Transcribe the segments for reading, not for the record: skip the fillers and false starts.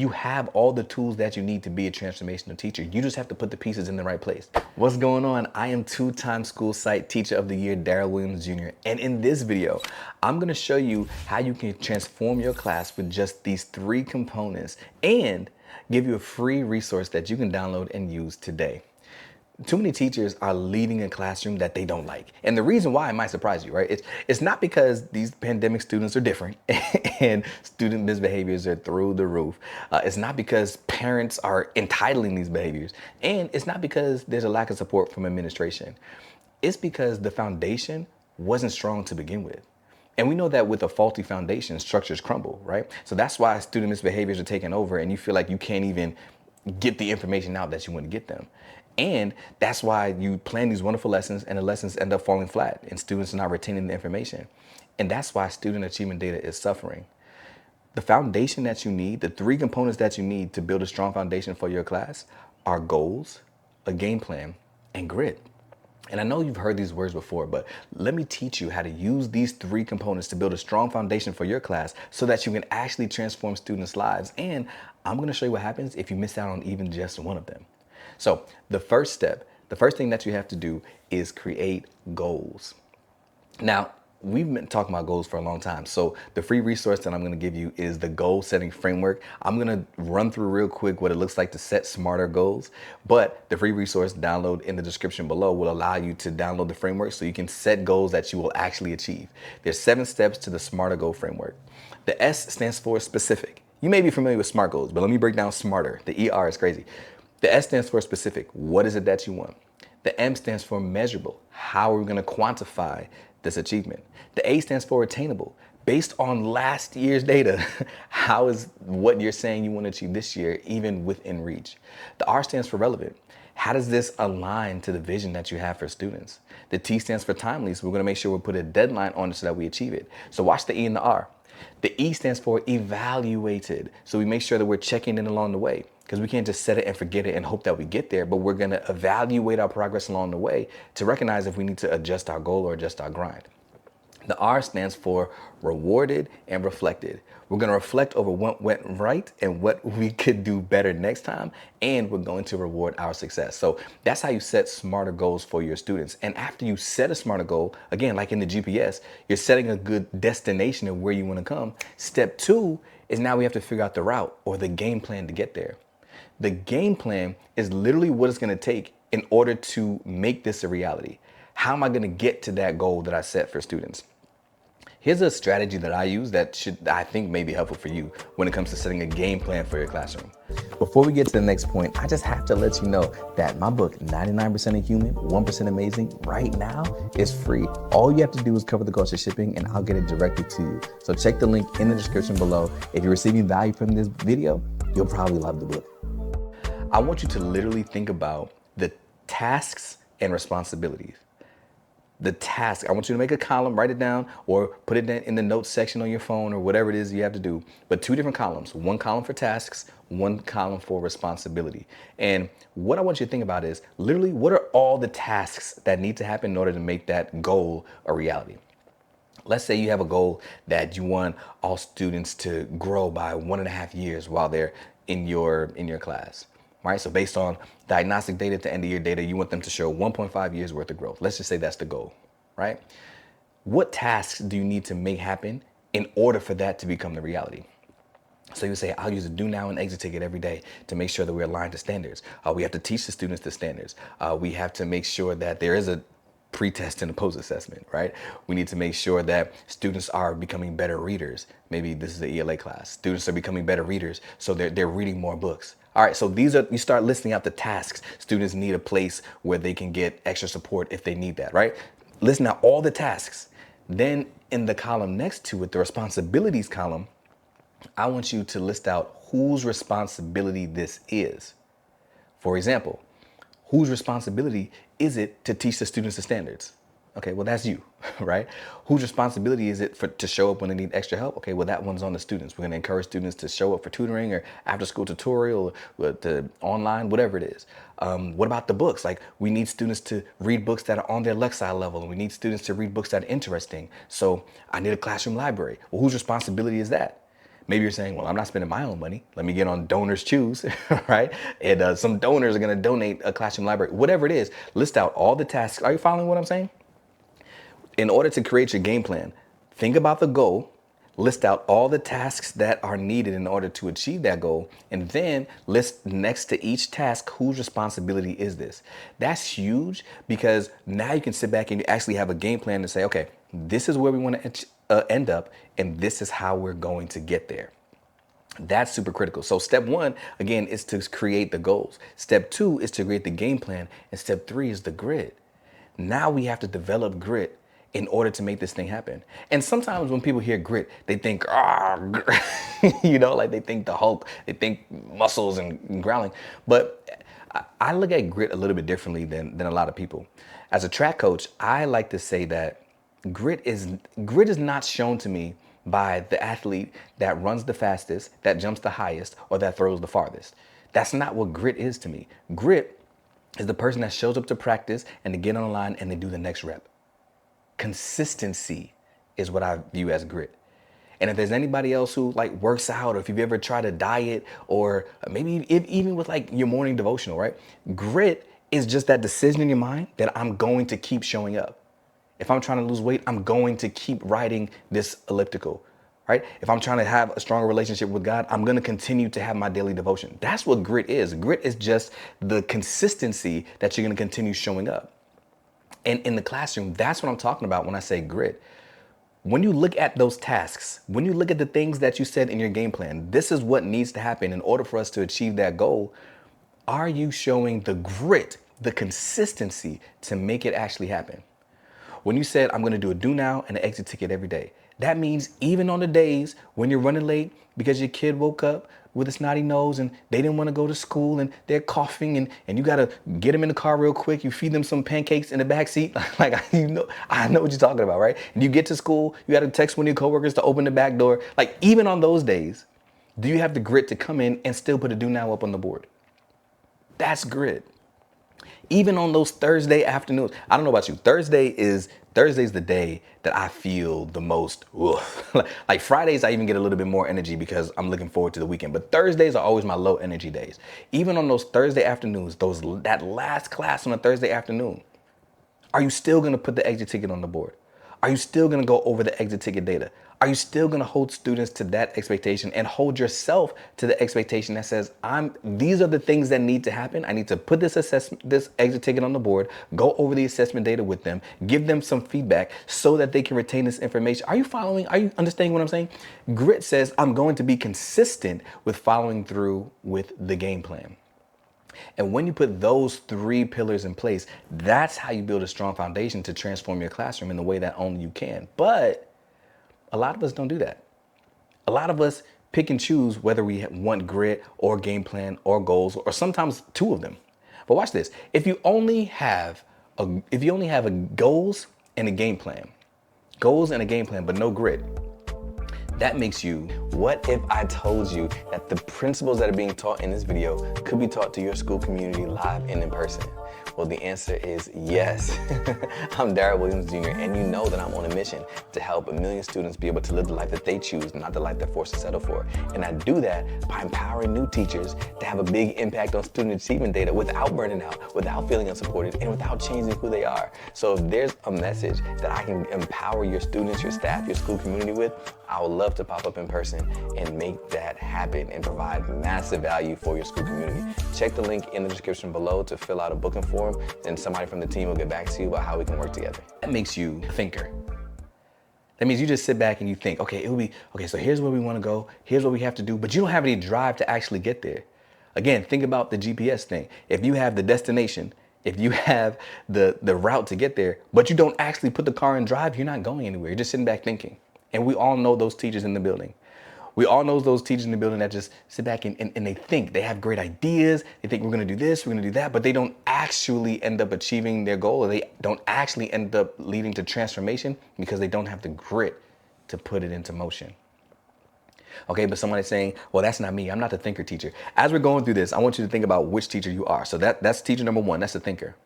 You have all the tools that you need to be a transformational teacher. You just have to put the pieces in the right place. What's going on? I am two-time school site teacher of the year, Daryl Williams Jr. And in this video, I'm gonna show you how you can transform your class with just these 3 components and give you a free resource that you can download and use today. Too many teachers are leading a classroom that they don't like. And the reason why might surprise you, right? It's not because these pandemic students are different and student misbehaviors are through the roof. It's not because parents are entitling these behaviors. And it's not because there's a lack of support from administration. It's because the foundation wasn't strong to begin with. And we know that with a faulty foundation, structures crumble, right? So that's why student misbehaviors are taking over and you feel like you can't even get the information out that you want to get them. And that's why you plan these wonderful lessons and the lessons end up falling flat and students are not retaining the information. And that's why student achievement data is suffering. The foundation that you need, the 3 components that you need to build a strong foundation for your class are goals, a game plan, and grit. And I know you've heard these words before, but let me teach you how to use these 3 components to build a strong foundation for your class so that you can actually transform students' lives. And I'm going to show you what happens if you miss out on even just one of them. So the first step, the first thing that you have to do is create goals. Now, we've been talking about goals for a long time. So the free resource that I'm going to give you is the goal setting framework. I'm going to run through real quick what it looks like to set smarter goals, but the free resource download in the description below will allow you to download the framework so you can set goals that you will actually achieve. There's 7 steps to the smarter goal framework. The S stands for specific. You may be familiar with SMART goals, but let me break down smarter. The ER is crazy. The S stands for specific. What is it that you want? The M stands for measurable. How are we going to quantify this achievement? The A stands for attainable. Based on last year's data, how is what you're saying you want to achieve this year even within reach? The R stands for relevant. How does this align to the vision that you have for students? The T stands for timely, so we're going to make sure we put a deadline on it so that we achieve it. So watch the E and the R. The E stands for evaluated, so we make sure that we're checking in along the way, because we can't just set it and forget it and hope that we get there, but we're going to evaluate our progress along the way to recognize if we need to adjust our goal or adjust our grind. The R stands for rewarded and reflected. We're going to reflect over what went right and what we could do better next time, and we're going to reward our success. So that's how you set smarter goals for your students. And after you set a smarter goal, again, like in the GPS, you're setting a good destination of where you want to come. Step 2 is now we have to figure out the route or the game plan to get there. The game plan is literally what it's going to take in order to make this a reality. How am I going to get to that goal that I set for students? Here's a strategy that I use that I think may be helpful for you when it comes to setting a game plan for your classroom. Before we get to the next point, I just have to let you know that my book, 99% Human, 1% Amazing, right now is free. All you have to do is cover the cost of shipping and I'll get it directly to you. So check the link in the description below. If you're receiving value from this video, you'll probably love the book. I want you to literally think about the tasks and responsibilities. The task, I want you to make a column, write it down, or put it in the notes section on your phone or whatever it is you have to do. But 2 different columns, 1 column for tasks, 1 column for responsibility. And what I want you to think about is literally what are all the tasks that need to happen in order to make that goal a reality? Let's say you have a goal that you want all students to grow by 1.5 years while they're in your class. Right, so based on diagnostic data to end of year data, you want them to show 1.5 years worth of growth. Let's just say that's the goal, right? What tasks do you need to make happen in order for that to become the reality? So you say, I'll use a do now and exit ticket every day to make sure that we're aligned to standards. We have to teach the students the standards. We have to make sure that there is a pre-test and a post-assessment, right? We need to make sure that students are becoming better readers. Maybe this is the ELA class. Students are becoming better readers, so they're reading more books. All right, so you start listing out the tasks. Students need a place where they can get extra support if they need that, right? Listen out all the tasks. Then in the column next to it, the responsibilities column, I want you to list out whose responsibility this is. For example, whose responsibility is it to teach the students the standards? Okay, well, that's you, right? Whose responsibility is it to show up when they need extra help? Okay, well, that one's on the students. We're going to encourage students to show up for tutoring or after school tutorial or to online, whatever it is. What about the books? Like, we need students to read books that are on their Lexile level, and we need students to read books that are interesting. So I need a classroom library. Well, whose responsibility is that? Maybe you're saying, well, I'm not spending my own money. Let me get on Donors Choose, right? And some donors are going to donate a classroom library, whatever it is. List out all the tasks. Are you following what I'm saying? In order to create your game plan, think about the goal, list out all the tasks that are needed in order to achieve that goal, and then list next to each task whose responsibility is this. That's huge because now you can sit back and you actually have a game plan to say, okay, this is where we want to end up, and this is how we're going to get there. That's super critical. So step one, again, is to create the goals. Step two is to create the game plan. And step three is the grit. Now we have to develop grit in order to make this thing happen. And sometimes when people hear grit, they think, like they think the Hulk, they think muscles and growling. But I look at grit a little bit differently than a lot of people. As a track coach, I like to say that grit is not shown to me by the athlete that runs the fastest, that jumps the highest, or that throws the farthest. That's not what grit is to me. Grit is the person that shows up to practice and to get on the line and they do the next rep. Consistency is what I view as grit. And if there's anybody else who like works out, or if you've ever tried a diet, or maybe even with like your morning devotional, right? Grit is just that decision in your mind that I'm going to keep showing up. If I'm trying to lose weight, I'm going to keep riding this elliptical, right? If I'm trying to have a stronger relationship with God, I'm going to continue to have my daily devotion. That's what grit is. Grit is just the consistency that you're going to continue showing up. And in the classroom, that's what I'm talking about when I say grit. When you look at those tasks, when you look at the things that you said in your game plan, this is what needs to happen in order for us to achieve that goal. Are you showing the grit, the consistency to make it actually happen? When you said, I'm going to do a do now and an exit ticket every day, that means even on the days when you're running late because your kid woke up with a snotty nose and they didn't want to go to school and they're coughing and you got to get them in the car real quick. You feed them some pancakes in the back seat. I know what you're talking about, right? And you get to school, you got to text one of your coworkers to open the back door. Like even on those days, do you have the grit to come in and still put a do now up on the board? That's grit. Even on those Thursday afternoons, I don't know about you, Thursday's the day that I feel the most, like Fridays, I even get a little bit more energy because I'm looking forward to the weekend. But Thursdays are always my low energy days. Even on those Thursday afternoons, that last class on a Thursday afternoon, are you still gonna put the exit ticket on the board? Are you still gonna go over the exit ticket data? Are you still gonna hold students to that expectation and hold yourself to the expectation that says, these are the things that need to happen. I need to put this exit ticket on the board, go over the assessment data with them, give them some feedback so that they can retain this information. Are you following? Are you understanding what I'm saying? Grit says, I'm going to be consistent with following through with the game plan. And when you put those three pillars in place, that's how you build a strong foundation to transform your classroom in the way that only you can. But a lot of us don't do that. A lot of us pick and choose whether we want grit or game plan or goals, or sometimes two of them. But watch this. If you only have a goals and a game plan, but no grit, that makes you, what if I told you that the principles that are being taught in this video could be taught to your school community live and in person? Well, the answer is yes. I'm Daryl Williams Jr., and you know that I'm on a mission to help 1 million students be able to live the life that they choose, not the life they're forced to settle for. And I do that by empowering new teachers to have a big impact on student achievement data without burning out, without feeling unsupported, and without changing who they are. So if there's a message that I can empower your students, your staff, your school community with, I would love to pop up in person and make that happen and provide massive value for your school community. Check the link in the description below to fill out a booking form, and somebody from the team will get back to you about how we can work together. That makes you a thinker. That means you just sit back and you think, okay, so here's where we want to go, here's what we have to do, but you don't have any drive to actually get there. Again, think about the GPS thing. If you have the destination, if you have the route to get there, but you don't actually put the car in drive, you're not going anywhere. You're just sitting back thinking. And we all know those teachers in the building. We all know those teachers in the building that just sit back and they think. They have great ideas. They think we're going to do this, we're going to do that, but they don't actually end up achieving their goal, or they don't actually end up leading to transformation because they don't have the grit to put it into motion. Okay, but someone is saying, well, that's not me. I'm not the thinker teacher. As we're going through this, I want you to think about which teacher you are. So that's teacher number one. That's the thinker.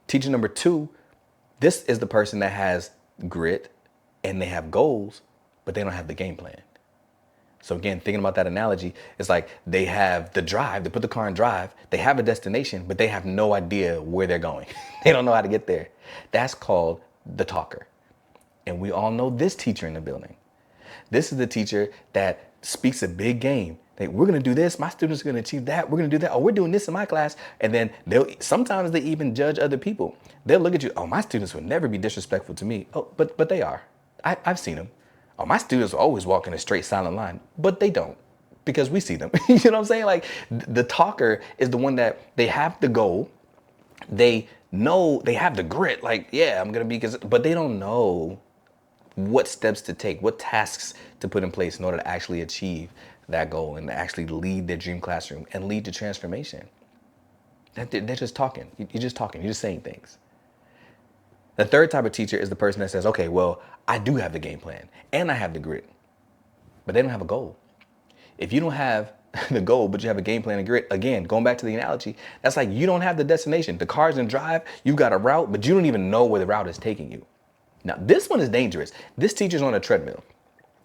Teacher number two, this is the person that has grit and they have goals, but they don't have the game plan. So again, thinking about that analogy, it's like they have the drive, they put the car in drive, they have a destination, but they have no idea where they're going. They don't know how to get there. That's called the talker. And we all know this teacher in the building. This is the teacher that speaks a big game. We're going to do this. My students are going to achieve that. We're going to do that. Oh, we're doing this in my class. And then sometimes they even judge other people. They'll look at you. Oh, my students would never be disrespectful to me. Oh, but they are. I've seen them. Oh, my students always walk in a straight silent line, but they don't, because we see them. You know what I'm saying? Like, the talker is the one that they have the goal. They know they have the grit. Like, yeah, I'm going to be, but they don't know what steps to take, what tasks to put in place in order to actually achieve that goal and actually lead their dream classroom and lead to transformation. They're just talking. You're just talking. You're just saying things. The third type of teacher is the person that says, okay, well, I do have the game plan and I have the grit, but they don't have a goal. If you don't have the goal, but you have a game plan and grit, again, going back to the analogy, that's like you don't have the destination. The car's in drive, you've got a route, but you don't even know where the route is taking you. Now, this one is dangerous. This teacher's on a treadmill.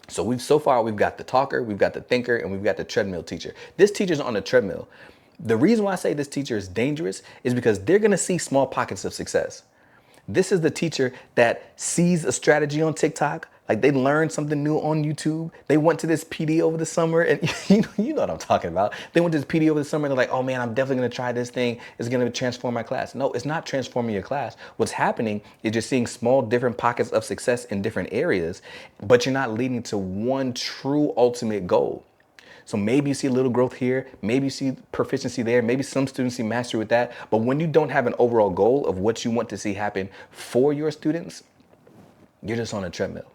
So far we've got the talker, we've got the thinker, and we've got the treadmill teacher. This teacher's on a treadmill. The reason why I say this teacher is dangerous is because they're going to see small pockets of success. This is the teacher that sees a strategy on TikTok, like they learned something new on YouTube. They went to this PD over the summer, and you know what I'm talking about. They went to this PD over the summer and they're like, oh man, I'm definitely gonna try this thing. It's gonna transform my class. No, it's not transforming your class. What's happening is you're seeing small different pockets of success in different areas, but you're not leading to one true ultimate goal. So maybe you see a little growth here, maybe you see proficiency there, maybe some students see mastery with that. But when you don't have an overall goal of what you want to see happen for your students, you're just on a treadmill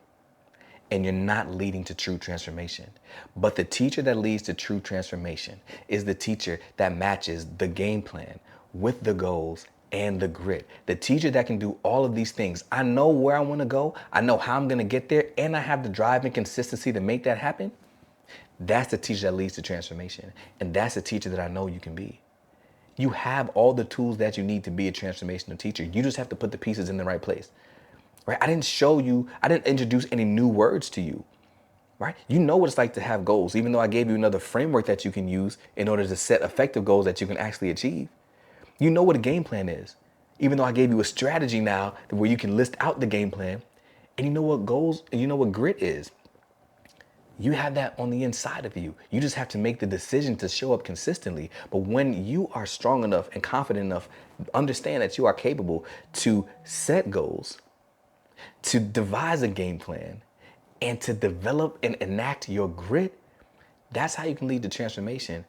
and you're not leading to true transformation. But the teacher that leads to true transformation is the teacher that matches the game plan with the goals and the grit. The teacher that can do all of these things. I know where I want to go. I know how I'm going to get there, and I have the drive and consistency to make that happen. That's the teacher that leads to transformation. And that's the teacher that I know you can be. You have all the tools that you need to be a transformational teacher. You just have to put the pieces in the right place, right? I didn't introduce any new words to you, right? You know what it's like to have goals, even though I gave you another framework that you can use in order to set effective goals that you can actually achieve. You know what a game plan is, even though I gave you a strategy now where you can list out the game plan, and you know what goals and you know what grit is. You have that on the inside of you. You just have to make the decision to show up consistently. But when you are strong enough and confident enough, understand that you are capable to set goals, to devise a game plan, and to develop and enact your grit, that's how you can lead to transformation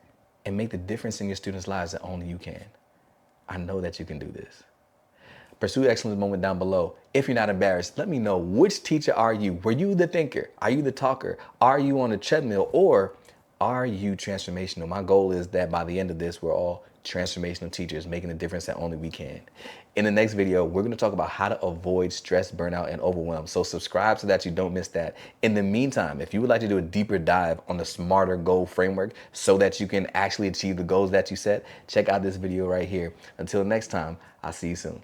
and make the difference in your students' lives that only you can. I know that you can do this. Pursue excellence moment down below. If you're not embarrassed, let me know, which teacher are you? Were you the thinker? Are you the talker? Are you on the treadmill, or are you transformational? My goal is that by the end of this, we're all transformational teachers making a difference that only we can. In the next video, we're going to talk about how to avoid stress, burnout, and overwhelm. So subscribe so that you don't miss that. In the meantime, if you would like to do a deeper dive on the smarter goal framework so that you can actually achieve the goals that you set, check out this video right here. Until next time, I'll see you soon.